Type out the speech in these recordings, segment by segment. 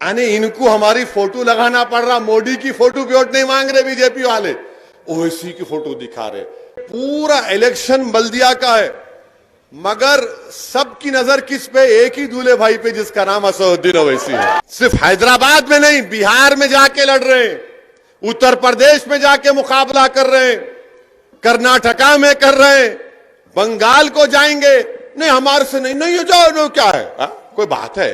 यानी इनको हमारी फोटो लगाना पड़ रहा, मोदी की फोटो पे वोट नहीं मांग रहे बीजेपी वाले, ओवैसी की फोटो दिखा रहे। पूरा इलेक्शन बल्दिया का है, मगर सबकी नजर किस पे? एक ही दूल्हे भाई पे, जिसका नाम असदुद्दीन ओवैसी है। सिर्फ हैदराबाद में नहीं, बिहार में जाके लड़ रहे हैं, उत्तर प्रदेश में जाके मुकाबला कर रहे हैं, कर्नाटका में कर रहे हैं, बंगाल को जाएंगे। नहीं हमारे से नहीं, नहीं जाओ, क्या है कोई बात है?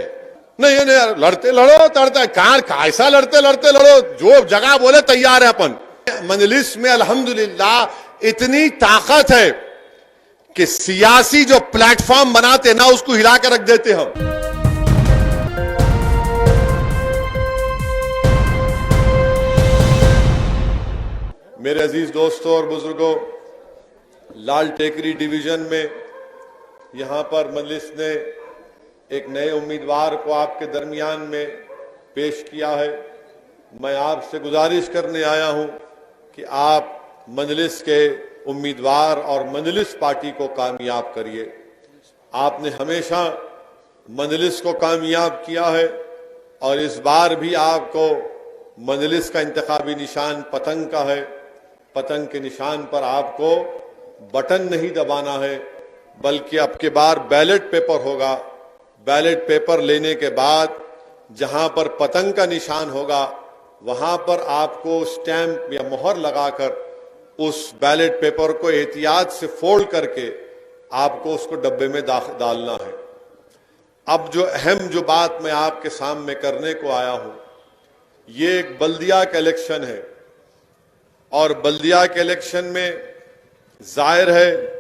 नहीं नहीं, लड़ते लड़ो, तड़ते कहां कैसा लड़ते लड़ते लड़ो, जो जगह बोले तैयार है अपन। मजलिस में अल्हम्दुलिल्लाह इतनी ताकत है कि सियासी जो प्लेटफॉर्म बनाते ना, उसको हिला कर रख देते हम। मेरे अजीज दोस्तों और बुजुर्गों, लाल टेकरी डिवीजन में यहां पर मजलिस ने एक नए उम्मीदवार को आपके दरमियान में पेश किया है। मैं आपसे गुजारिश करने आया हूं कि आप मजलिस के उम्मीदवार और मजलिस पार्टी को कामयाब करिए। आपने हमेशा मजलिस को कामयाब किया है और इस बार भी आपको मजलिस का इंतखाबी निशान पतंग का है। पतंग के निशान पर आपको बटन नहीं दबाना है, बल्कि अब की बार बैलेट पेपर होगा। बैलेट पेपर लेने के बाद जहां पर पतंग का निशान होगा, वहां पर आपको स्टैंप या मोहर लगाकर उस बैलेट पेपर को एहतियात से फोल्ड करके आपको उसको डब्बे में डालना है। अब जो अहम जो बात मैं आपके सामने करने को आया हूं, ये एक बल्दिया का इलेक्शन है और बल्दिया के इलेक्शन में जाहिर है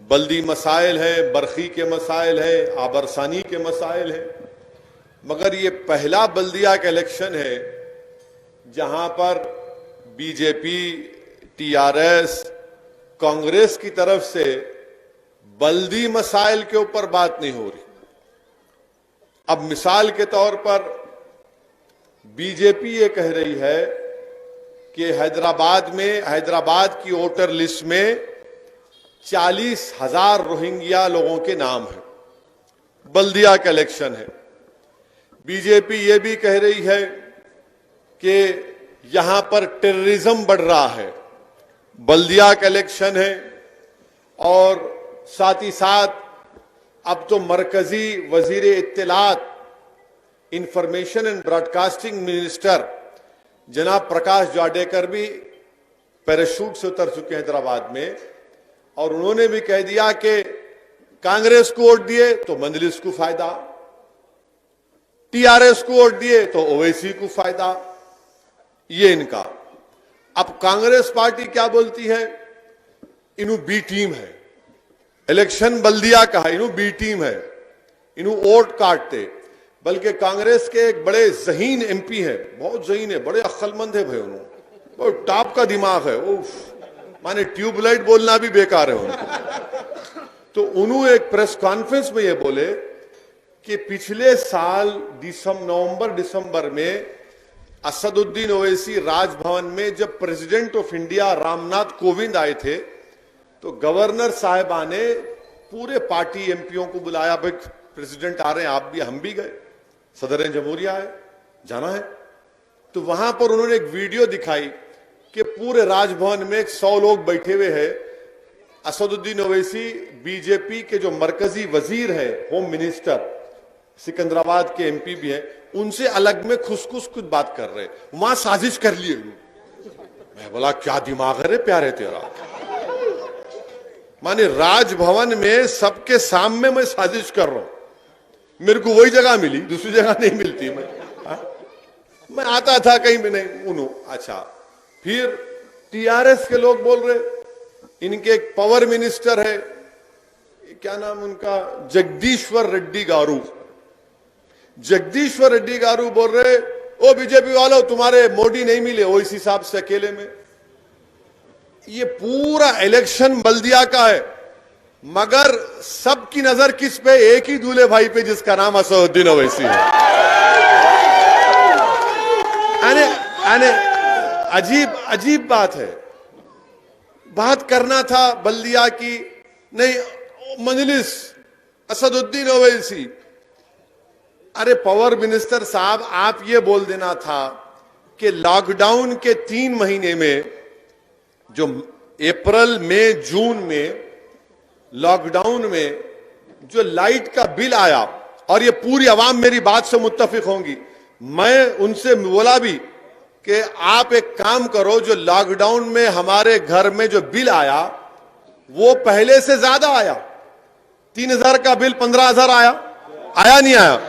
बल्दी मसाइल है, बरखी के मसाइल है, आबरसानी के मसाइल है, मगर ये पहला बल्दिया का इलेक्शन है जहां पर बीजेपी, टीआरएस, कांग्रेस की तरफ से बल्दी मसाइल के ऊपर बात नहीं हो रही। अब मिसाल के तौर पर बीजेपी ये कह रही है कि हैदराबाद की वोटर लिस्ट में 40,000 रोहिंग्या लोगों के नाम हैं। बल्दिया का इलेक्शन है। बीजेपी ये भी कह रही है कि यहां पर टेररिज्म बढ़ रहा है। बल्दिया का इलेक्शन है और साथ ही साथ अब तो मरकजी वजीर इत्तलात, इंफॉर्मेशन एंड ब्रॉडकास्टिंग मिनिस्टर जनाब प्रकाश जावड़ेकर भी पैराशूट से उतर चुके हैं हैदराबाद में, और उन्होंने भी कह दिया कि कांग्रेस को वोट दिए तो मजलिस को फायदा, टीआरएस को वोट दिए तो ओवैसी को फायदा। ये इनका। अब कांग्रेस पार्टी क्या बोलती है? इन्हू बी टीम है, इलेक्शन बल्दिया का है, इन्हू बी टीम है, इन्हू वोट काटते। बल्कि कांग्रेस के एक बड़े ज़हीन एमपी है, बहुत ज़हीन है, बड़े अक्लमंद है भाई, उन्होंने बहुत टॉप का दिमाग है, उफ, माने ट्यूबलाइट बोलना भी बेकार है उनको। तो उन्होंने एक प्रेस कॉन्फ्रेंस में ये बोले कि पिछले साल नवंबर दिसंबर में असदुद्दीन ओवैसी राजभवन में जब president of India Ramnath Kovind आए थे, तो गवर्नर साहिबा ने पूरे पार्टी एमपीओ को बुलाया, भाई प्रेसिडेंट आ रहे हैं, आप भी, हम भी गए, सदर जमहूरिया है, जाना है। तो वहां पर उन्होंने एक वीडियो दिखाई कि पूरे राजभवन में 100 लोग बैठे हुए हैं। असदुद्दीन ओवैसी बीजेपी के जो मरकजी वजीर है, होम मिनिस्टर, सिकंदराबाद के एमपी भी है, उनसे अलग में खुश कुछ बात कर रहे, वहां साजिश कर लिए। मैं बोला क्या दिमाग है रे प्यारे तेरा, माने राजभवन में सबके सामने मैं साजिश कर रहा हूं। मेरे को वही जगह मिली, दूसरी जगह नहीं मिलती। मैं आता था कहीं भी नहीं। अच्छा, फिर टीआरएस के लोग बोल रहे, इनके एक पावर मिनिस्टर है, क्या नाम उनका, जगदीश्वर रेड्डी गारू। जगदीश्वर रेड्डी गारू बोल रहे, ओ बीजेपी वालों, तुम्हारे मोदी नहीं मिले वो इस हिसाब से अकेले में। ये पूरा इलेक्शन बल्दिया का है, मगर सबकी नजर किस पे? एक ही दूल्हे भाई पे, जिसका नाम असदुद्दीन ओवैसी है। अजीब बात है। बात करना था बल्दिया की, नहीं मजलिस, असदुद्दीन ओवैसी। अरे पावर मिनिस्टर साहब, आप ये बोल देना था कि लॉकडाउन के 3 महीने में, जो अप्रैल मई जून में लॉकडाउन में जो लाइट का बिल आया, और ये पूरी आवाम मेरी बात से मुत्तफिक होंगी, मैं उनसे बोला भी कि आप एक काम करो, जो लॉकडाउन में हमारे घर में जो बिल आया वो पहले से ज्यादा आया। 3,000 का बिल 15,000 आया नहीं आया?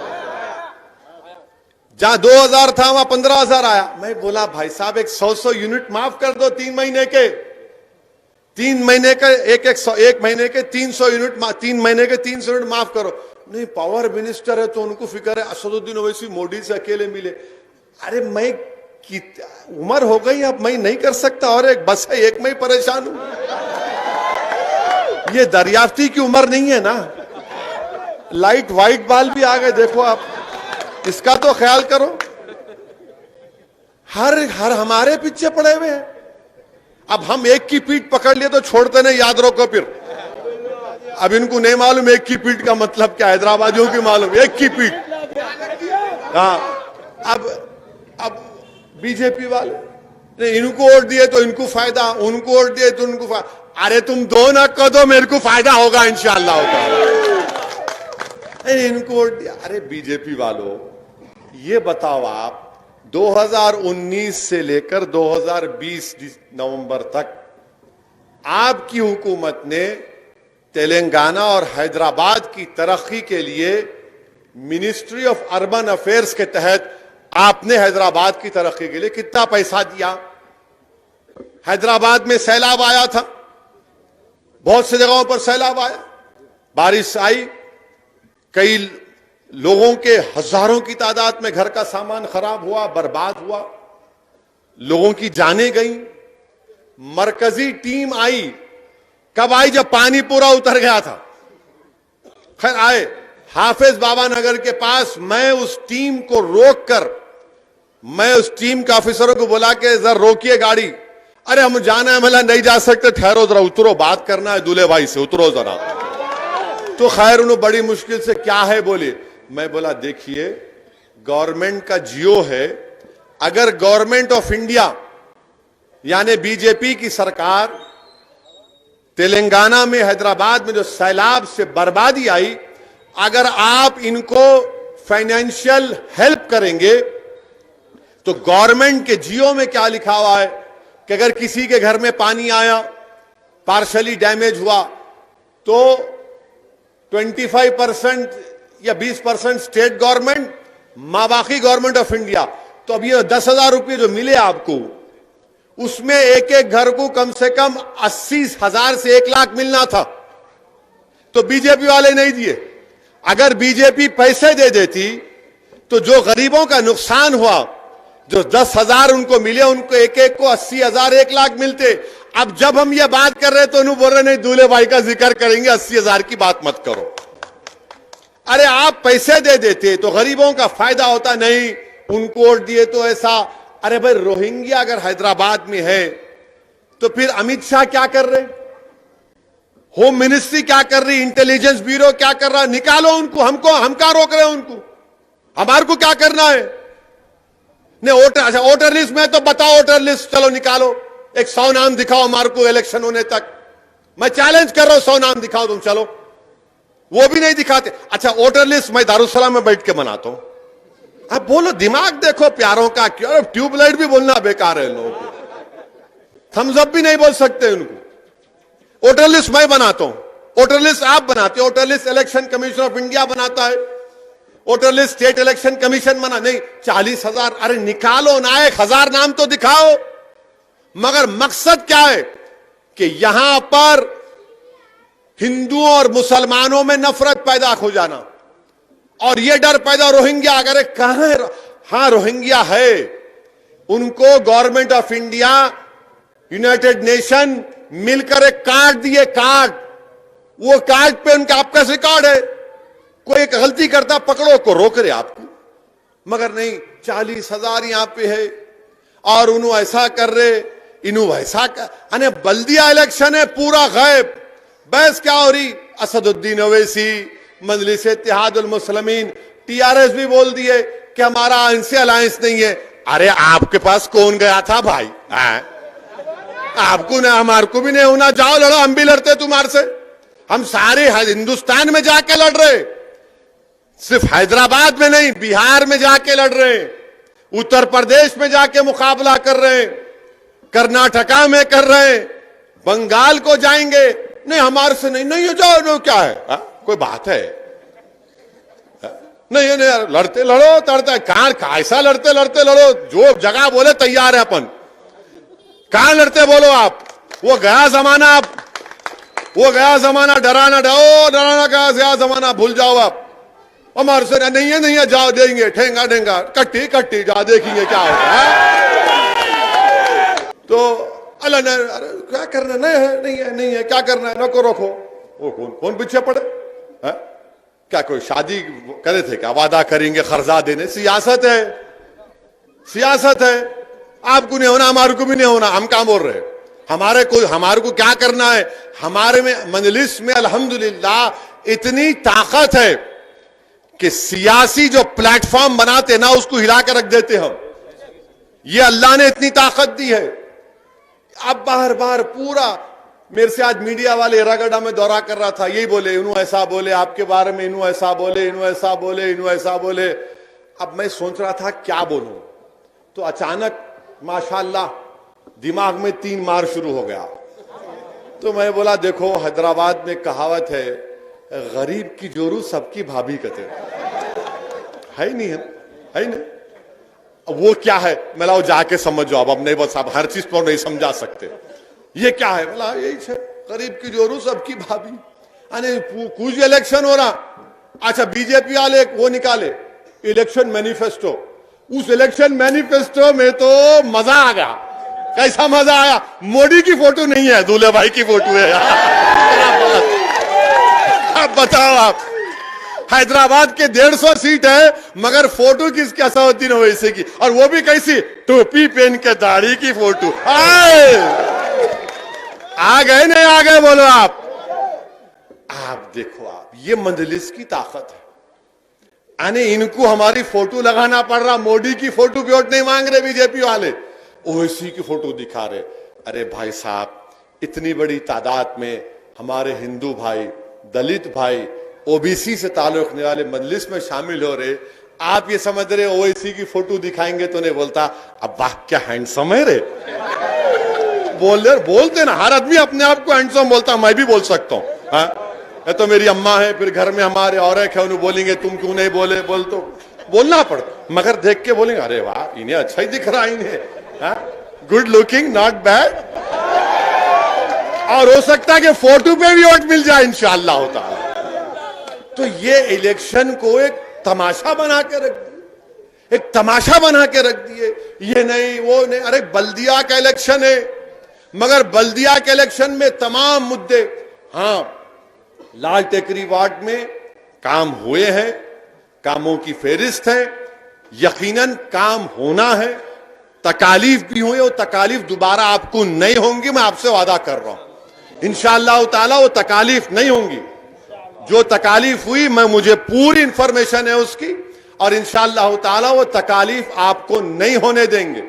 जहां 2,000 था वहां 15,000 आया। मैं बोला भाई साहब, एक 100 यूनिट माफ कर दो 3 महीने के, 3 महीने के एक महीने के 300 यूनिट, 3 महीने के 300 यूनिट माफ करो। नहीं, पावर मिनिस्टर है तो उनको फिक्र है, असदुद्दीन ओवैसी मोदी से अकेले मिले। अरे मैं उम्र हो गई, अब मैं नहीं कर सकता, और एक बस है, एक मैं परेशान हूं। ये दरियाफ्ती की उम्र नहीं है ना। लाइट वाइट बाल भी आ गए, देखो आप, इसका तो ख्याल करो। हर हमारे पीछे पड़े हुए हैं। अब हम एक की पीठ पकड़ लिए तो छोड़ते नहीं, याद रखो। फिर अब इनको नहीं मालूम एक की पीठ का मतलब क्या, हैदराबादियों की मालूम, एक की पीठ। हाँ, अब बीजेपी वाले ने इनको वोट दिए तो इनको फायदा, उनको वोट दिए तो उनको फायदा। अरे तुम दो ना कर दो, मेरे को फायदा होगा इंशाअल्लाह होगा। इनको वोट दिया। अरे बीजेपी वालों, ये बताओ आप, 2019 से लेकर 2020 नवंबर तक आपकी हुकूमत ने तेलंगाना और हैदराबाद की तरक्की के लिए मिनिस्ट्री ऑफ अर्बन अफेयर्स के तहत आपने हैदराबाद की तरक्की के लिए कितना पैसा दिया? हैदराबाद में सैलाब आया था, बहुत सी जगहों पर सैलाब आया, बारिश आई, कई लोगों के हजारों की तादाद में घर का सामान खराब हुआ, बर्बाद हुआ, लोगों की जानें गई। मरकजी टीम आई, कब आई? जब पानी पूरा उतर गया था। खैर आए हाफिज बाबा नगर के पास। मैं उस टीम को रोककर, मैं उस टीम के ऑफिसरों को बोला कि जरा रोकिए गाड़ी। अरे हम जाना है, मतलब नहीं जा सकते, ठहरो जरा, उतरो, बात करना है दूल्हे भाई से, उतरो जरा। तो खैर उन्होंने बड़ी मुश्किल से, क्या है बोले। मैं बोला देखिए, गवर्नमेंट का जियो है, अगर गवर्नमेंट ऑफ इंडिया यानी बीजेपी की सरकार तेलंगाना में, हैदराबाद में जो सैलाब से बर्बादी आई, अगर आप इनको फाइनेंशियल हेल्प करेंगे तो गवर्नमेंट के जियो में क्या लिखा हुआ है कि अगर किसी के घर में पानी आया, पार्शली डैमेज हुआ, तो 25% या 20% स्टेट गवर्नमेंट, बाकी गवर्नमेंट ऑफ इंडिया। तो अब ये 10,000 रुपये जो मिले आपको, उसमें एक एक घर को कम से कम 80,000 से 1 लाख मिलना था, तो बीजेपी वाले नहीं दिए। अगर बीजेपी पैसे दे देती तो जो गरीबों का नुकसान हुआ, जो 10,000 उनको मिले, उनको एक एक को 80,000 1 लाख मिलते। अब जब हम ये बात कर रहे तो उन्होंने बोल रहे नहीं, दूल्हे भाई का जिक्र करेंगे, 80,000 की बात मत करो। अरे आप पैसे दे देते तो गरीबों का फायदा होता, नहीं उनको वोट दिए तो ऐसा। अरे भाई, रोहिंग्या अगर हैदराबाद में है तो फिर अमित शाह क्या कर रहे, होम मिनिस्ट्री क्या कर रही, इंटेलिजेंस ब्यूरो क्या कर रहा? निकालो उनको। हम क्या रोक रहे हैं उनको? हमारे को क्या करना है? नहीं वोटर, अच्छा वोटर लिस्ट में तो बताओ, वोटर लिस्ट चलो निकालो, एक 100 नाम दिखाओ हमारे को इलेक्शन होने तक। मैं चैलेंज कर रहा हूं, 100 नाम दिखाओ तुम, चलो। वो भी नहीं दिखाते। अच्छा वोटर लिस्ट मैं दारुसलाम में बैठ के बनाता हूं। अब बोलो, दिमाग देखो प्यारों का। क्यों ट्यूबलाइट भी बोलना बेकार है लोगों को, थम्स अप भी नहीं बोल सकते उनको। वोटर लिस्ट मैं बनाता हूं, वोटर लिस्ट आप बनाते हो, voter list election commission of India बनाता है, voter list state election commission बना। नहीं 40,000, अरे निकालो ना, 1,000 नाम तो दिखाओ। मगर मकसद क्या है कि यहां पर हिंदुओं और मुसलमानों में नफरत पैदा हो जाना, और यह डर पैदा, रोहिंग्या अगर कहां है? हां रोहिंग्या है, उनको government of India, United nation मिलकर एक कार्ड दिए, कार्ड, वो कार्ड पे उनका आपका रिकॉर्ड है। कोई एक गलती करता पकड़ो को रोक रहे आपको, मगर नहीं 40,000 यहां पे है, और उन्होंने ऐसा कर रहे, इन्हों ऐसा कर। अने बल्दिया इलेक्शन है, पूरा गायब। बहस क्या हो रही? असदुद्दीन ओवैसी, मजलिस इत्तेहादुल मुस्लिमीन, टीआरएस भी बोल दिए कि हमारा इनसे अलायंस नहीं है। अरे आपके पास कौन गया था भाई? आपको ना हमारे को भी नहीं होना, जाओ लड़ो, हम भी लड़ते तुम्हारे से। हम सारे हिंदुस्तान में जाके लड़ रहे, सिर्फ हैदराबाद में नहीं, बिहार में जाके लड़ रहे हैं, उत्तर प्रदेश में जाके मुकाबला कर रहे हैं, कर्नाटका में कर रहे हैं, बंगाल को जाएंगे। नहीं हमारे से नहीं, नहीं जाओ, नो क्या है? कोई बात है? नहीं नहीं, लड़ते लड़ो, तड़ते कहां, ऐसा लड़ते लड़ते लड़ो, जो जगह बोले तैयार है अपन। कहां लड़ते बोलो आप? वो गया जमाना, आप वो गया जमाना, डराना डराना गया जमाना, भूल जाओ आप। हमारे से नहीं है, नहीं है, जाओ देंगे, ठेंगा ठेंगा, कट्टी कट्टी, जा देखेंगे क्या होता है। तो अल्लाह ने, अरे क्या करना, नहीं है, नहीं है, नहीं है, क्या करना है, नको रखो। वो कौन पीछे पड़े है? क्या कोई शादी करे थे क्या? वादा करेंगे खर्जा देने? सियासत है, सियासत है। आपको नहीं होना, हमारे को भी नहीं होना। हम क्या बोल रहे हैं? हमारे को क्या करना है? हमारे में मजलिस में अल्हम्दुलिल्लाह इतनी ताकत है कि सियासी जो प्लेटफॉर्म बनाते ना, उसको हिला कर रख देते हम। ये अल्लाह ने इतनी ताकत दी है। अब बार बार पूरा, मेरे से आज मीडिया वाले एरागढ़ा में दौरा कर रहा था, यही बोले, इन्हों ऐसा बोले आपके बारे में, इन्हों ऐसा बोले, इन्हों ऐसा बोले, इन्हों ऐसा बोले। अब मैं सोच रहा था क्या बोलूं, तो अचानक माशाल्लाह दिमाग में 3 मार शुरू हो गया। तो मैं बोला, देखो हैदराबाद में कहावत है, गरीब की जोरू सबकी भाभी कहते है ही नहीं, है नहीं। वो क्या है? मैं लाओ जाके समझ जाओ। अब नहीं, बस आप हर चीज पर नहीं समझा सकते। ये क्या है? बोला यही है, गरीब की जोरू सबकी भाभी। अरे कुछ इलेक्शन हो रहा, अच्छा बीजेपी वाले वो निकाले इलेक्शन मैनिफेस्टो, उस इलेक्शन मैनिफेस्टो में तो मजा आ गया। कैसा मजा आया? मोदी की फोटो नहीं है, दूल्हे भाई की फोटो है यार। अब बताओ आप, हैदराबाद के 150 सीट है, मगर फोटो किसकी? असदुद्दीन ओवैसी की, और वो भी कैसी? टोपी पहन के दाढ़ी की फोटो। आ गए नहीं आ गए बोलो आप। देखो आप, ये मजलिस की ताकत है। यानी इनको हमारी फोटो लगाना पड़ रहा, मोदी की फोटो पे वोट नहीं मांग रहे बीजेपी वाले, ओवैसी की फोटो दिखा रहे। अरे भाई साहब, इतनी बड़ी तादाद में हमारे हिंदू भाई, दलित भाई, ओबीसी से ताल्लुक रखने वाले मजलिस में शामिल हो रहे, आप ये समझ रहे ओवैसी की फोटो दिखाएंगे तो नहीं बोलता, अब वाह क्या हैंडसम है रे। बोलते ना, हर आदमी अपने आप को हैंडसम बोलता, मैं भी बोल सकता हूँ। ये तो मेरी अम्मा है, फिर घर में हमारे और एक है, उन्हें बोलेंगे तुम क्यों नहीं बोले, तो बोलना पड़ता, मगर देख के बोलेंगे अरे वाह इन्हें अच्छा ही दिख रहा, इन्हें गुड लुकिंग, नॉट बैड। और हो सकता है कि फोटो पे भी वोट मिल जाए इंशाअल्लाह होता है। तो ये इलेक्शन को एक तमाशा बना के रख दिए, एक तमाशा बना के रख दिए। ये नहीं वो नहीं, अरे बल्दिया का इलेक्शन है, मगर बल्दिया के इलेक्शन में तमाम मुद्दे, हाँ लाल टेकरी वार्ड में काम हुए हैं, कामों की फेरिस्त है, यकीनन काम होना है, तकालीफ भी हुई, और तकालीफ दोबारा आपको नहीं होंगी, मैं आपसे वादा कर रहा हूं इंशाअल्लाह ताला वो तकालीफ नहीं होंगी। जो तकालीफ हुई, मुझे पूरी इंफॉर्मेशन है उसकी, और इंशाअल्लाह ताला वो तकालीफ आपको नहीं होने देंगे।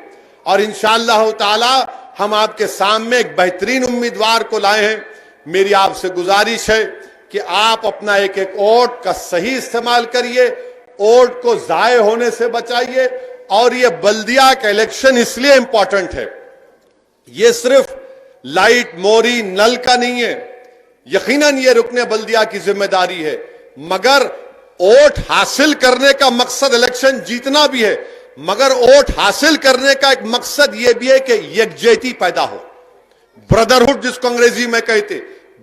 और इंशाअल्लाह ताला हम आपके सामने एक बेहतरीन उम्मीदवार को लाए हैं। मेरी आपसे गुजारिश है कि आप अपना एक एक वोट का सही इस्तेमाल करिए, वोट को जाये होने से बचाइए। और ये बल्दिया का इलेक्शन इसलिए इंपॉर्टेंट है, ये सिर्फ लाइट मोरी नल का नहीं है, यकीनन ये रुकने बल्दिया की जिम्मेदारी है, मगर वोट हासिल करने का मकसद इलेक्शन जीतना भी है, मगर वोट हासिल करने का एक मकसद यह भी है कि यकजहती पैदा हो, ब्रदरहुड जिसको अंग्रेजी में कहते,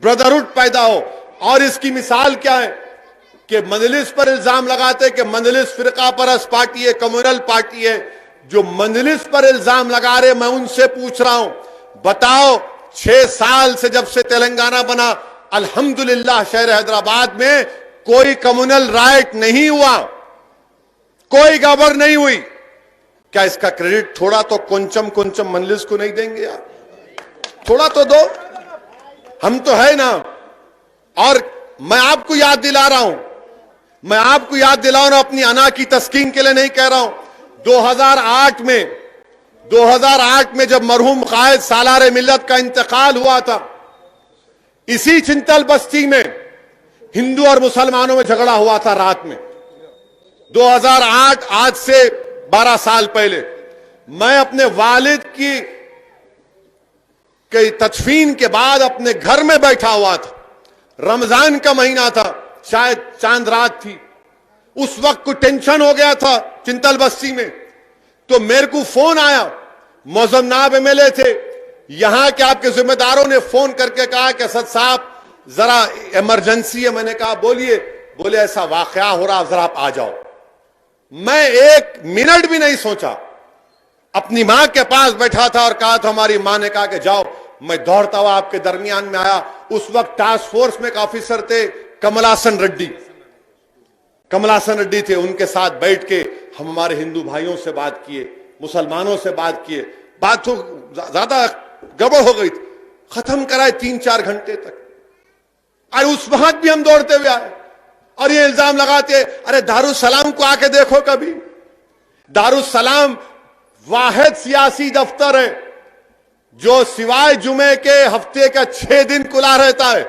ब्रदरहुड पैदा हो। और इसकी मिसाल क्या है कि मजलिस पर इल्जाम लगाते कि मजलिस फिरका परस्त पार्टी है, कम्युनल पार्टी है। जो मजलिस पर इल्जाम लगा रहे, मैं उनसे पूछ रहा हूं, बताओ 6 साल से जब से तेलंगाना बना, अल्हम्दुलिल्लाह शहर हैदराबाद में कोई कम्युनल राइट नहीं हुआ, कोई गड़बड़ नहीं हुई। क्या इसका क्रेडिट थोड़ा तो कुंचम मजलिस को नहीं देंगे यार? थोड़ा तो दो, हम तो है ना। और मैं आपको याद दिला रहा हूं मैं आपको याद दिलाऊं ना, अपनी अना की तस्कीन के लिए नहीं कह रहा हूं। 2008 में जब मरहूम कायद सालार मिल्लत का इंतकाल हुआ था, इसी चिंतल बस्ती में हिंदू और मुसलमानों में झगड़ा हुआ था रात में। 2008, आज से 12 साल पहले, मैं अपने वालिद की तदफीन के बाद अपने घर में बैठा हुआ था। रमजान का महीना था, शायद चांद रात थी। उस वक्त कुछ टेंशन हो गया था चिंतल बस्ती में, तो मेरे को फोन आया। मौजम नाब एमएलए थे, यहां के आपके जिम्मेदारों ने फोन करके कहा कि असद साहब जरा इमरजेंसी है। मैंने कहा बोलिए। बोले ऐसा वाकया हो रहा, जरा आप आ जाओ। मैं 1 मिनट भी नहीं सोचा, अपनी मां के पास बैठा था और कहा था, हमारी मां ने कहा कि जाओ। मैं दौड़ता हुआ आपके दरमियान में आया। उस वक्त टास्क फोर्स में एक ऑफिसर थे, कमलासन रेड्डी थे। उनके साथ बैठ के हम हमारे हिंदू भाइयों से बात किए, मुसलमानों से बात किए। बात तो ज्यादा गड़बड़ हो गई थी, खत्म कराए 3-4 घंटे तक। अरे उस वक्त भी हम दौड़ते हुए आए और ये इल्जाम लगाते, अरे दारुसलाम को आके देखो कभी। दारुसलाम वाहिद सियासी दफ्तर है जो सिवाय जुमे के हफ्ते का 6 दिन खुला रहता है।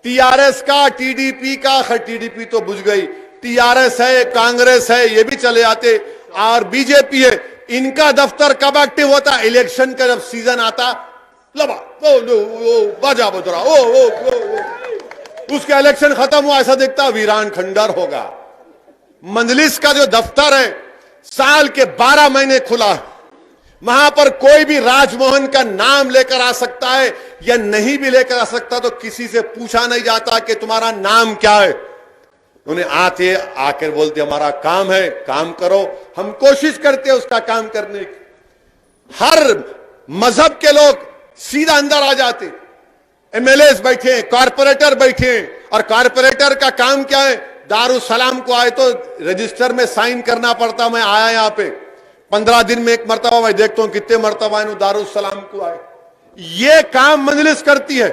टीआरएस का, टीडीपी का, खैर टीडीपी तो बुझ गई, टीआरएस है, कांग्रेस है, ये भी चले जाते, और बीजेपी है। इनका दफ्तर कब एक्टिव होता? इलेक्शन का जब सीजन आता, लबा बाजा बजरा उसका इलेक्शन खत्म हुआ, ऐसा दिखता वीरान खंडर होगा। मंजलिस का जो दफ्तर है साल के 12 महीने खुला है। वहां पर कोई भी राजमोहन का नाम लेकर आ सकता है या नहीं भी लेकर आ सकता, तो किसी से पूछा नहीं जाता कि तुम्हारा नाम क्या है। उन्हें आते आकर बोलते हमारा काम है, काम करो। हम कोशिश करते हैं उसका काम करने की। हर मजहब के लोग सीधा अंदर आ जाते। एमएलए बैठे, कॉर्पोरेटर बैठे, और कॉर्पोरेटर का काम क्या है? दारुसलाम को आए तो रजिस्टर में साइन करना पड़ता। मैं आया यहां पे 15 दिन में 1 मरतबा, मैं देखता हूं कितने मरतबा दारुसलाम को आए। ये काम मजलिस करती है,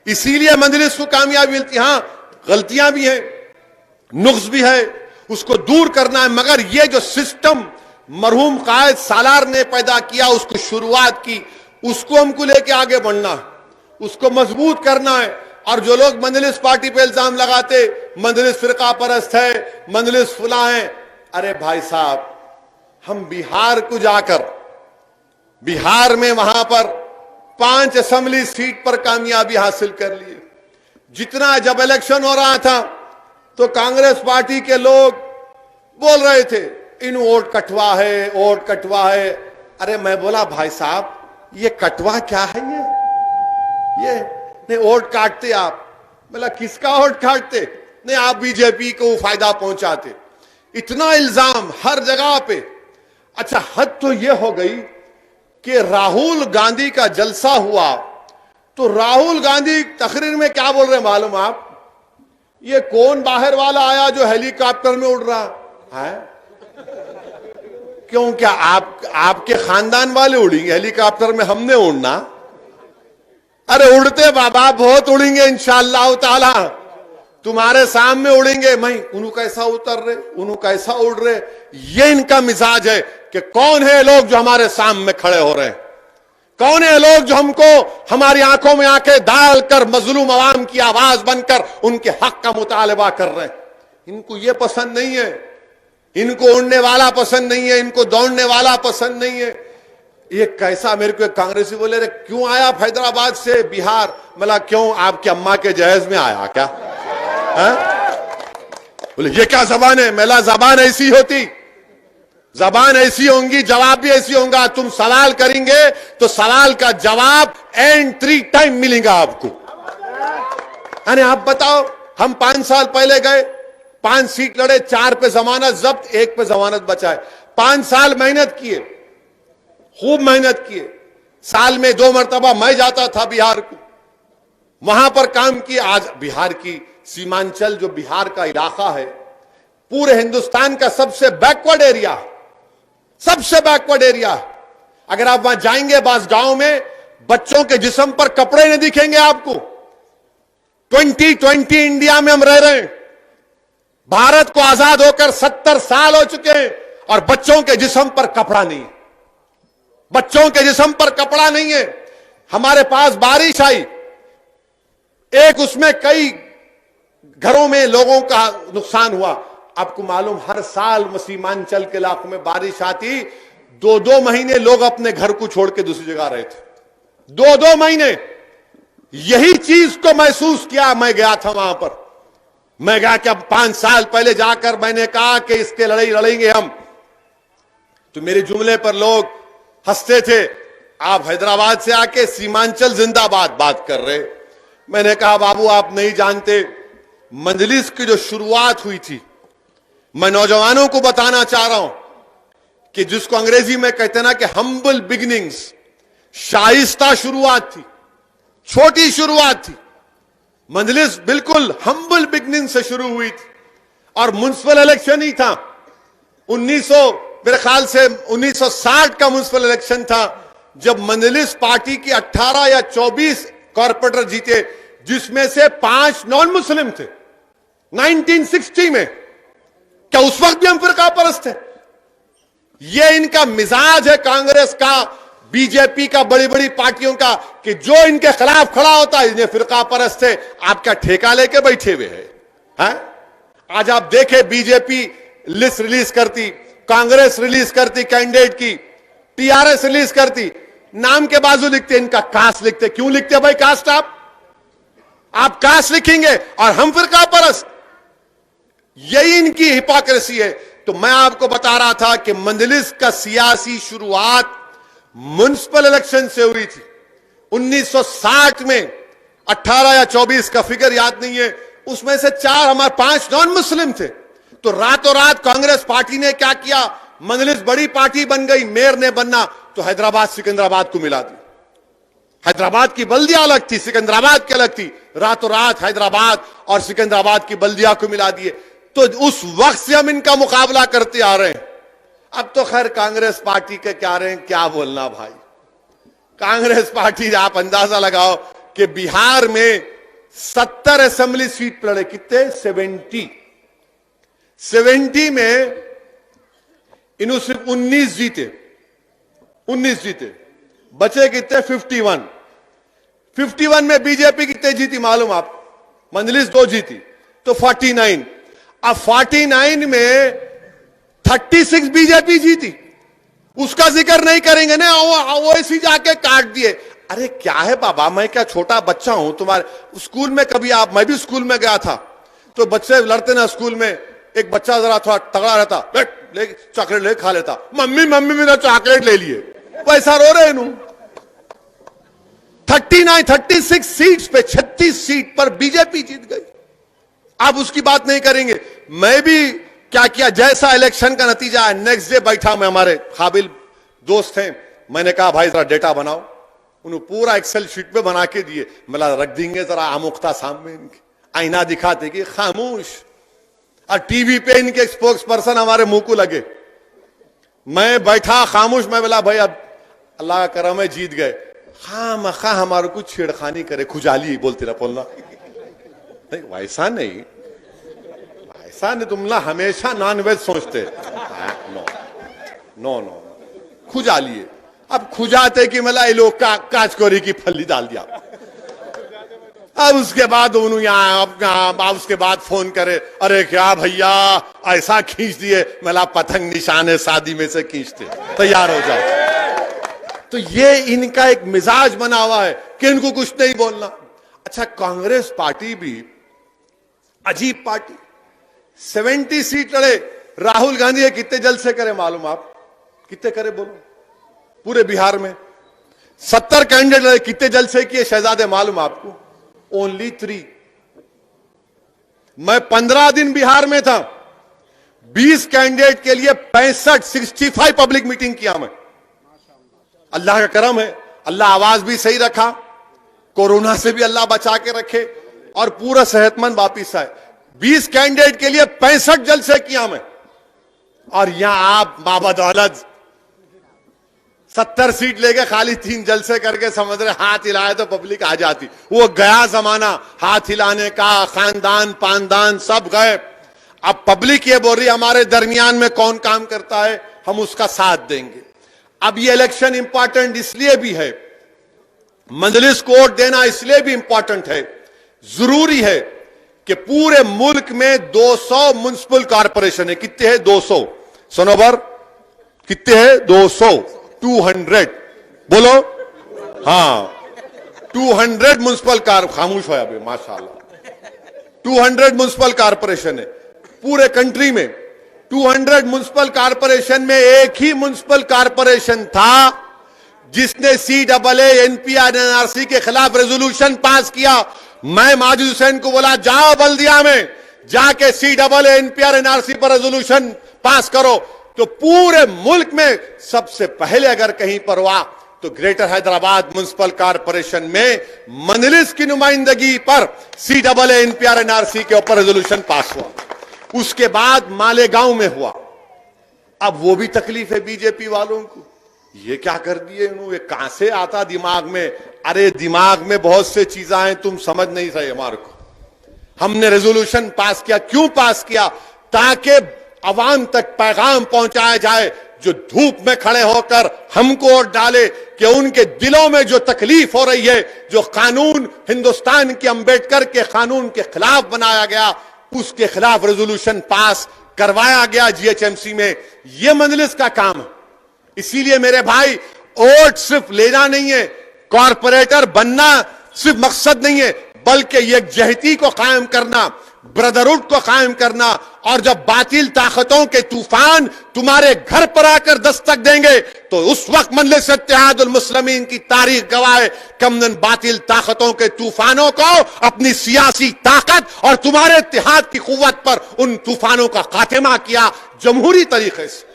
इसीलिए मजलिस को कामयाबी मिलती है। हां, गलतियां भी हैं, नुक्स भी है, उसको दूर करना है। मगर ये जो सिस्टम मरहूम कायद सालार ने पैदा किया, उसको शुरुआत की, उसको हमको लेके आगे बढ़ना है, उसको मजबूत करना है। और जो लोग मजलिस पार्टी पे इल्जाम लगाते, मजलिस फिरका परस्त है, मजलिस फुला है, अरे भाई साहब, हम बिहार को जाकर, बिहार में वहां पर 5 असेंबली सीट पर कामयाबी हासिल कर लिए। जितना जब इलेक्शन हो रहा था तो कांग्रेस पार्टी के लोग बोल रहे थे इन वोट कटवा है, वोट कटवा है। अरे मैं बोला भाई साहब, ये कटवा क्या है? ये नहीं, वोट काटते आप। बोला किसका वोट काटते? नहीं, आप बीजेपी को फायदा पहुंचाते। इतना इल्जाम हर जगह पे। अच्छा, हद तो यह हो गई कि राहुल गांधी का जलसा हुआ तो राहुल गांधी तकरीर में क्या बोल रहे हैं मालूम आप? ये कौन बाहर वाला आया जो हेलीकॉप्टर में उड़ रहा है? क्यों, क्या आपके खानदान वाले उड़ेंगे हेलीकॉप्टर में? हमने उड़ना? अरे उड़ते बाबा, बहुत उड़ेंगे इंशाअल्लाह ताला, तुम्हारे सामने उड़ेंगे। मैं उन्हों कैसा उतर रहे, उन्हों कैसा उड़ रहे। ये इनका मिजाज है कि कौन है लोग जो हमारे सामने खड़े हो रहे हैं, कौन है लोग जो हमको हमारी आंखों में आंखें डालकर मजलूम अवाम की आवाज बनकर उनके हक का मुतालबा कर रहे हैं। इनको ये पसंद नहीं है, इनको उड़ने वाला पसंद नहीं है, इनको दौड़ने वाला पसंद नहीं है। ये कैसा? मेरे को एक कांग्रेसी बोले, रे क्यों आया हैदराबाद से बिहार? मला क्यों, आपकी अम्मा के जहेज में आया क्या? बोले ये क्या जबान है? मेला जबान ऐसी होती, जबान ऐसी होंगी, जवाब भी ऐसी होगा। तुम सवाल करेंगे तो सवाल का जवाब एंट्री टाइम मिलेगा आपको। अरे आप बताओ, हम 5 साल पहले गए, 5 सीट लड़े, 4 पे जमानत जब्त, 1 पे जमानत बचाए। 5 साल मेहनत किए, खूब मेहनत किए। साल में 2 मरतबा मैं जाता था बिहार को, वहां पर काम किए। आज बिहार की सीमांचल जो बिहार का इलाका है, पूरे हिंदुस्तान का सबसे बैकवर्ड एरिया, सबसे बैकवर्ड एरिया। अगर आप वहां जाएंगे बास गांव में, बच्चों के जिस्म पर कपड़े नहीं दिखेंगे आपको। 2020 इंडिया में हम रह रहे हैं, भारत को आजाद होकर 70 साल हो चुके हैं और बच्चों के जिस्म पर कपड़ा नहीं है। बच्चों के जिस्म पर कपड़ा नहीं है। हमारे पास बारिश आई, एक उसमें कई घरों में लोगों का नुकसान हुआ। आपको मालूम, हर साल सीमांचल के इलाकों में बारिश आती, 2-2 महीने लोग अपने घर को छोड़ के दूसरी जगह रहे थे। 2-2 महीने। यही चीज को महसूस किया। मैं गया था वहां पर। मैं गया कि अब 5 साल पहले जाकर मैंने कहा कि इसके लड़ाई लड़ेंगे हम, तो मेरे जुमले पर लोग हंसते थे। आप हैदराबाद से आके सीमांचल जिंदाबाद बात कर रहे। मैंने कहा बाबू आप नहीं जानते, मजलिस की जो शुरुआत हुई थी, मैं नौजवानों को बताना चाह रहा हूं कि जिसको अंग्रेजी में कहते हैं ना कि हम्बल बिगिनिंग्स, शाइस्ता शुरुआत थी, छोटी शुरुआत थी। मजलिस बिल्कुल हम्बल बिगिनिंग से शुरू हुई थी और म्युनिसिपल इलेक्शन ही था। 1900 मेरे ख्याल से 1960 का म्युनिसिपल इलेक्शन था, जब मजलिस पार्टी की 18 या 24 कॉर्पोरेटर जीते, जिसमें से 5 नॉन मुस्लिम थे। 1960 में। क्या उस वक्त भी हम फिरका परस्त थे? ये इनका मिजाज है कांग्रेस का, बीजेपी का, बड़ी बड़ी पार्टियों का, कि जो इनके खिलाफ खड़ा होता है इन्हें फिरका परस्त है। आप क्या ठेका लेके बैठे हुए हैं? आज आप देखें, बीजेपी लिस्ट रिलीज करती, कांग्रेस रिलीज करती कैंडिडेट की, टीआरएस रिलीज करती, नाम के बाजू लिखते इनका कास्ट लिखते। क्यों लिखते भाई कास्ट? आप कास्ट लिखेंगे और हम फिरका परस्त। यही इनकी हिपोक्रेसी है। तो मैं आपको बता रहा था कि मजलिस का सियासी शुरुआत म्युनिसिपल इलेक्शन से हुई थी 1960 में। 18 या 24 का फिगर याद नहीं है, उसमें से 4 हमारे 5 नॉन मुस्लिम थे। तो रातों रात कांग्रेस पार्टी ने क्या किया, मजलिस बड़ी पार्टी बन गई, मेयर ने बनना, तो हैदराबाद सिकंदराबाद को मिला दी। हैदराबाद की बल्दिया अलग थी, सिकंदराबाद की अलग थी। रातों रात हैदराबाद और सिकंदराबाद की बल्दिया को मिला दिए। तो उस वक्त से हम इनका मुकाबला करते आ रहे हैं। अब तो खैर कांग्रेस पार्टी के क्या रहे हैं, क्या बोलना भाई। कांग्रेस पार्टी, आप अंदाजा लगाओ कि बिहार में 70 असेंबली सीट लड़े। कितने? 70 में इन्होंने सिर्फ 19 जीते। 19 जीते, बचे कितने? 51 में बीजेपी कितने जीती मालूम आप? मजलिस 2 जीती, तो 49। अब 49 में 36 बीजेपी जीती। उसका जिक्र नहीं करेंगे ना, वो ऐसी जाके काट दिए। अरे क्या है बाबा, मैं क्या छोटा बच्चा हूं तुम्हारे? स्कूल में कभी मैं भी स्कूल में गया था, तो बच्चे लड़ते ना स्कूल में। एक बच्चा जरा थोड़ा तगड़ा रहता, ले चॉकलेट ले खा लेता, मम्मी मम्मी मेरा चॉकलेट ले लिए, पैसा रो रहे हैं। 36 सीट्स पे 36 सीट पर बीजेपी जीत गई। आप उसकी बात नहीं करेंगे। मैं भी क्या किया, जैसा इलेक्शन का नतीजा है, नेक्स्ट डे बैठा मैं, हमारे काबिल दोस्त हैं, मैंने कहा भाई जरा डेटा बनाओ। उन्होंने पूरा एक्सेल शीट पे बना के दिए। मला रख देंगे जरा आमुख्ता सामने इनके, आईना दिखाते कि खामोश। और टीवी पे इनके स्पोक्स पर्सन हमारे मुंह को लगे। मैं बैठा खामोश। मैं बोला भाई अब अल्लाह का करम है, जीत गए। खामखा हमारे को छेड़खानी करे, खुजाली बोलते रहा बोलना। नहीं वैसा नहीं, वैसा नहीं। तुम ना हमेशा नॉनवेज सोचते। नो नो नो, खुजाली है। अब खुजाते कि मला ये लोग का काचकोरी की फली डाल दिया। अब उसके बाद उन्होंने यहाँ उसके बाद फोन करे, अरे क्या भैया ऐसा खींच दिए। मला पतंग निशाने शादी में से खींचते, तैयार हो जाओ। तो ये इनका एक मिजाज बना हुआ है कि इनको कुछ नहीं बोलना। अच्छा, कांग्रेस पार्टी भी अजीब पार्टी। 70 सीट लड़े। राहुल गांधी कितने जलसे करे मालूम आप? कितने करे बोलो? पूरे बिहार में 70 कैंडिडेट लड़े, कितने जलसे किए शहजादे मालूम आपको? ओनली 3। मैं 15 दिन बिहार में था। 20 कैंडिडेट के लिए 65 पब्लिक मीटिंग किया मैं। अल्लाह का करम है, अल्लाह आवाज भी सही रखा, कोरोना से भी अल्लाह बचा के रखे और पूरा सेहतमंद वापिस आए। 20 कैंडिडेट के लिए 65 जलसे किया मैं। और यहां आप बाबा दौलत 70 सीट लेके खाली 3 जलसे करके समझ रहे हाथ हिलाए तो पब्लिक आ जाती। वो गया जमाना हाथ हिलाने का, खानदान पानदान सब गए। अब पब्लिक ये बोल रही है हमारे दरमियान में कौन काम करता है, हम उसका साथ देंगे। अब ये इलेक्शन इंपॉर्टेंट इसलिए भी है, मजलिस को वोट देना इसलिए भी इंपॉर्टेंट है, जरूरी है कि पूरे मुल्क में 200 म्युनिसिपल कॉरपोरेशन है। कितने हैं? 200। सनोवर कितने हैं? 200। 200 बोलो। हाँ, 200 म्युनिसिपल खामोश है अभी, माशाल्लाह। 200 म्युनिसिपल कॉरपोरेशन है पूरे कंट्री में। 200 म्युनिसिपल कॉरपोरेशन में एक ही म्युनिसिपल कॉरपोरेशन था जिसने CAA NPR NRC के खिलाफ रेजोल्यूशन पास किया। मैं माजिद हुसैन को बोला जाओ बल्दिया में जाके CAA NPR NRC पर रेजोल्यूशन पास करो, तो पूरे मुल्क में सबसे पहले अगर कहीं पर हुआ तो ग्रेटर हैदराबाद म्युनिसिपल कॉरपोरेशन में मजलिस की नुमाइंदगी पर CAA NPR NRC के ऊपर रेजोल्यूशन पास हुआ। उसके बाद मालेगांव में हुआ। अब वो भी तकलीफ है बीजेपी वालों को, ये क्या कर दिए इन्होंने, कहां से आता दिमाग में? अरे दिमाग में बहुत से चीजें हैं, तुम समझ नहीं रहे हमारे को। हमने रेजोल्यूशन पास किया, क्यों पास किया? ताकि अवाम तक पैगाम पहुंचाया जाए जो धूप में खड़े होकर हमको वोट डाले, कि उनके दिलों में जो तकलीफ हो रही है, जो कानून हिंदुस्तान के अंबेडकर के कानून के खिलाफ बनाया गया, उसके खिलाफ रेजोल्यूशन पास करवाया गया GHMC में। यह मजलिस का काम है। इसीलिए मेरे भाई, वोट सिर्फ लेना नहीं है, कॉरपोरेटर बनना सिर्फ मकसद नहीं है, बल्कि यकजहती को कायम करना, ब्रदरहुड को कायम करना। और जब बातिल ताकतों के तूफान तुम्हारे घर पर आकर दस्तक देंगे तो उस वक्त मजलिस इत्तेहादुल मुस्लिमीन की तारीख गवाह है कमदन बातिल ताकतों के तूफानों को अपनी सियासी ताकत और तुम्हारे इत्तेहाद की कुव्वत पर उन तूफानों का खात्मा किया जमहूरी तरीके से।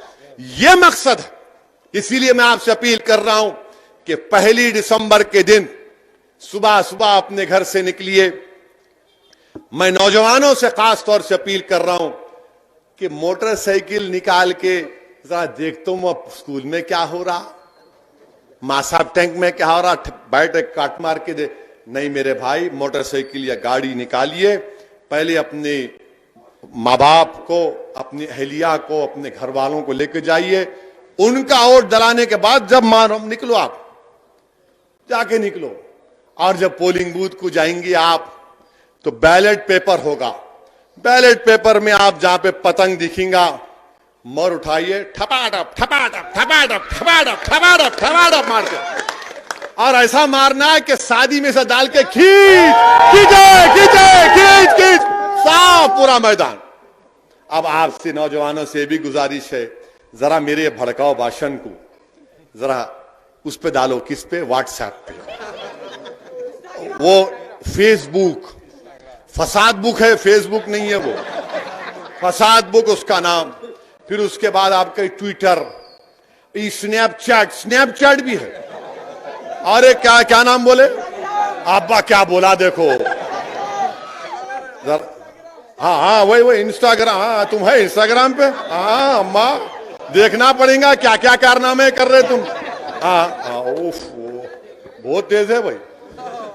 यह मकसद है। इसीलिए मैं आपसे अपील कर रहा हूं कि 1 दिसंबर के दिन सुबह सुबह अपने घर से निकलिए। मैं नौजवानों से खास तौर से अपील कर रहा हूं कि मोटरसाइकिल निकाल के जरा देखता हूं अब स्कूल में क्या हो रहा, मासाब टैंक में क्या हो रहा, बैठ एक काट मार के दे। नहीं मेरे भाई, मोटरसाइकिल या गाड़ी निकालिए, पहले अपने माँ बाप को, अपनी अहलिया को, अपने घर वालों को लेकर जाइए। उनका वोट डलाने के बाद जब मानो निकलो, आप जाके निकलो। और जब पोलिंग बूथ को जाएंगे आप तो बैलेट पेपर होगा। बैलेट पेपर में आप जहां पे पतंग दिखेगा, मर उठाइए, ठपाटप ठपाटप ठपाटप ठपाटप ठपाटप ठपाटप मार के, और ऐसा मारना है कि शादी में से डाल के खींच खींचे खींचे खींच खींच साफ पूरा मैदान। अब आपसे नौजवानों से भी गुजारिश है, जरा मेरे भड़काओ भाषण को जरा उस पे डालो। किस पे? व्हाट्सएप पे। वो फेसबुक फसाद बुक है, फेसबुक नहीं है वो, फसाद बुक उसका नाम। फिर उसके बाद आपका ट्विटर, स्नैपचैट, स्नैपचैट भी है। अरे क्या क्या नाम बोले अब्बा, क्या बोला देखो जरा। हाँ हाँ वही इंस्टाग्राम। हाँ तुम है इंस्टाग्राम पे? हाँ अम्मा, देखना पड़ेगा क्या क्या कारनामे कर रहे तुम। हाँ उफ, बहुत तेज है भाई।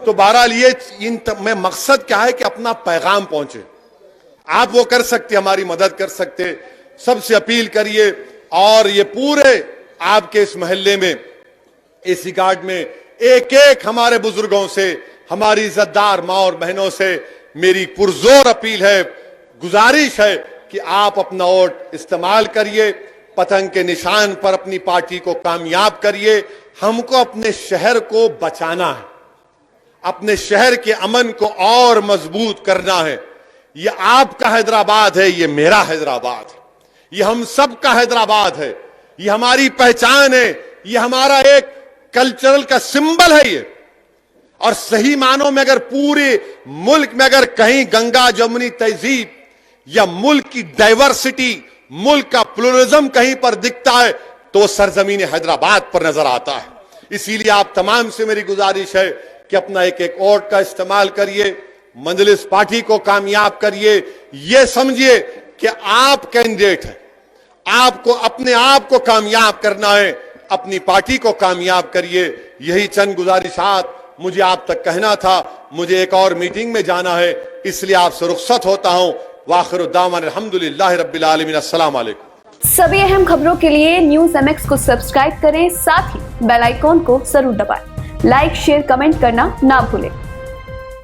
तो बहरहाल ये में मकसद क्या है कि अपना पैगाम पहुंचे। आप वो कर सकते, हमारी मदद कर सकते, सबसे अपील करिए। और ये पूरे आपके इस मोहल्ले में, इस गार्ड में एक एक हमारे बुजुर्गों से, हमारी इज्जतदार माँ और बहनों से मेरी पुरजोर अपील है, गुजारिश है कि आप अपना वोट इस्तेमाल करिए, पतंग के निशान पर अपनी पार्टी को कामयाब करिए। हमको अपने शहर को बचाना है, अपने शहर के अमन को और मजबूत करना है। ये आपका हैदराबाद है, ये मेरा हैदराबाद है, ये हम सब का हैदराबाद है, ये हमारी पहचान है, ये हमारा एक कल्चरल का सिंबल है ये। और सही मानों में अगर पूरे मुल्क में अगर कहीं गंगा जमुनी तहजीब या मुल्क की डाइवर्सिटी, मुल्क का प्लुरलिज्म कहीं पर दिखता है तो सरजमीन हैदराबाद पर नजर आता है। इसीलिए आप तमाम से मेरी गुजारिश है कि अपना एक एक वोट का इस्तेमाल करिए, मजलिस पार्टी को कामयाब करिए। यह समझिए कि आप कैंडिडेट हैं, आपको अपने आप को कामयाब करना है, अपनी पार्टी को कामयाब करिए। यही चंद गुजारिशात मुझे आप तक कहना था। मुझे एक और मीटिंग में जाना है, इसलिए आपसे रुख्सत होता हूं। वाखिर दावाना अल्हम्दुलिल्लाहि रब्बिल आलमीन। अस्सलाम वालेकुम। सभी अहम खबरों के लिए न्यूज़ MX को सब्सक्राइब करें, साथ ही बेल आइकॉन को जरूर दबाएं। लाइक, शेयर, कमेंट करना ना भूलें।